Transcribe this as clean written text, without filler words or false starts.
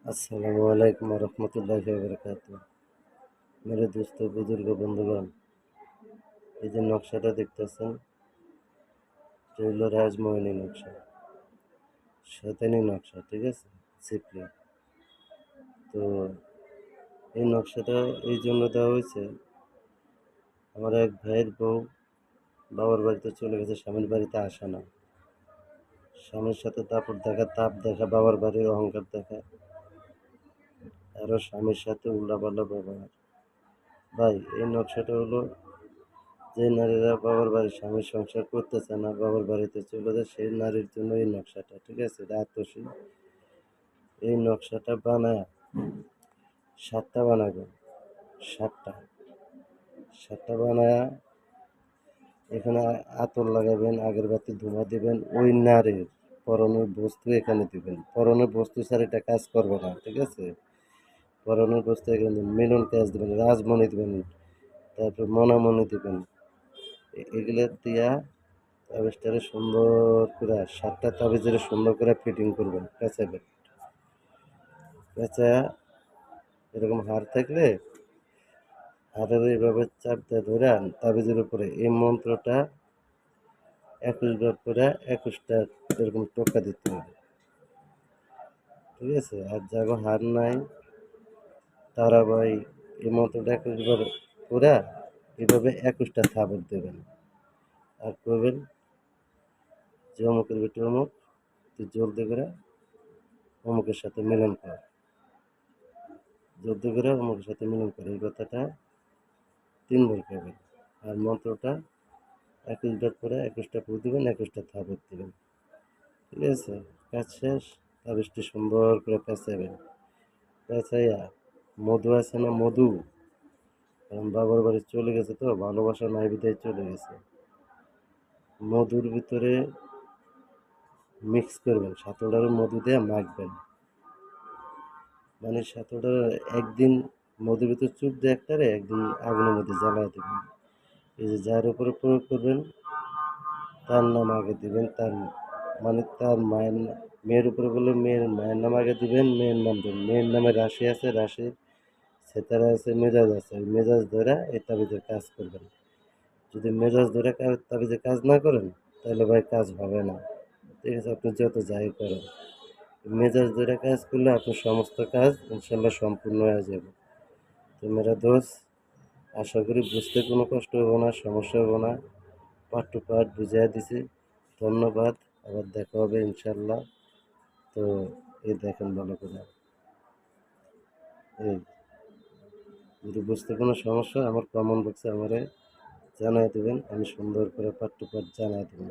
अस्सलामुअलैकुम वरहमतुल्लाहि वबरकातुह। मेरे दोस्तों बुजुर्ग बंधुगण, এই যে নকশাটা দেখতেছেন এটা হলো রাজমোহিনী নকশা, শয়তানি নকশা, ঠিক আছে, সিপলি। তো এই নকশাটা এই জন্য দেওয়া হয়েছে, আমার এক ভাইয়ের বউ বাবার বাড়িতে চলে গেছে, স্বামীর বাড়িতে আসে না। স্বামীর সাথে দাপট দেখা, তাপ দেখা, বাবার বাড়ির অহংকার দেখা, আরও স্বামীর সাথে উল্টাপাল্টা ব্যবহার। ভাই, এই নকশাটা হলো যে নারীরা বাবার বাড়ির স্বামীর সংসার করতে চায় না, বাবার বাড়িতে চলে যায়, সেই নারীর জন্য এই নকশাটা, ঠিক আছে, এটা আত্মশীল। এই নকশাটা বানায় 7টা বানাবেন, 7টা 7টা বানায় এখানে আতর লাগাবেন, আগরবাতি ধোঁয়া দিবেন, ওই নারীর পরনের বস্তু এখানে দিবেন। পরনের বস্তু ছাড়া এটা কাজ করবে না, ঠিক আছে। পরনের বস্তু এখানে মিলন কাজ দিবেন, রাজমণি দিবেন, তারপর মনামণি দিবেন, এগুলো দিয়া তাবিজটারে সুন্দর করে 7টা তাবিজের সুন্দর করে ফিটিং করবেন, পেঁচাবেন। পেঁচা এরকম হাড় থাকলে হাড়ের এইভাবে চাপ দিয়ে ধরে তাবিজের উপরে এই মন্ত্রটা 21 বার করে 21টা এরকম টোকা দিতে হবে, ঠিক আছে। আর যাগো হাড় নাই তারা ভাই এই মন্ত্রটা 21 বার করে এভাবে 21টা থাবর দেবেন আর করবেন যে অমুকের বেটি অমুক, তুই জলদি করে অমুকের সাথে মিলন কর, জলদি করে অমুকের সাথে মিলন কর, এই কথাটা 3 বার করবেন। আর মন্ত্রটা 21 বার করে 21টা ফু দিবেন, 21টা থাবর দিবেন, ঠিক আছে। কাজ শেষ। তাবিজটি সুন্দর করে পেঁচাবেন। পেঁচাইয়া মধু আছে না, মধু, কারণ বাবার বাড়ি চলে গেছে তো ভালোবাসা নাই বিদায় চলে গেছে, মধুর ভিতরে মিক্স করবেন, সাতটার মধু দিয়ে মাখবেন, মানে সাতটা একদিন মধুর ভিতরে চুপ দিয়ে একটারে, একদিন আগুনের মধ্যে জ্বালায় দেবেন। এই যে যার উপরে প্রয়োগ করবেন তার নাম আগে দিবেন, তার মানে তার মায়ের মেয়ের উপরে বললে মেয়ের মায়ের নাম আগে দিবেন, মেয়ের নাম দেবেন, মেয়ের নামে রাশি আছে, রাশির সেতারা আছে, মেজাজ আছে, ওই মেজাজ ধরে এই তাবিজের কাজ করবেন। যদি মেজাজ ধরে তাবিজে কাজ না করেন তাহলে ভাই কাজ হবে না, ঠিক আছে, আপনি যত যাই করেন। মেজাজ ধরে কাজ করলে আপনার সমস্ত কাজ ইনশাল্লাহ সম্পূর্ণ হয়ে যাবে। তো মেরা দোস্ত, আশা করি বুঝতে কোনো কষ্ট হবে না, সমস্যা হবে না, পার্ট টু পার্ট বুঝিয়ে দিছি। ধন্যবাদ, আবার দেখা হবে ইনশাল্লাহ। তো এই দেখেন ভালো করে, এই যদি বুঝতে কোনো সমস্যা হয় আমার কমেন্ট বক্সে আমারে জানাই দেবেন, আমি সুন্দর করে পার্ট টু পার্ট জানাই দেবেন।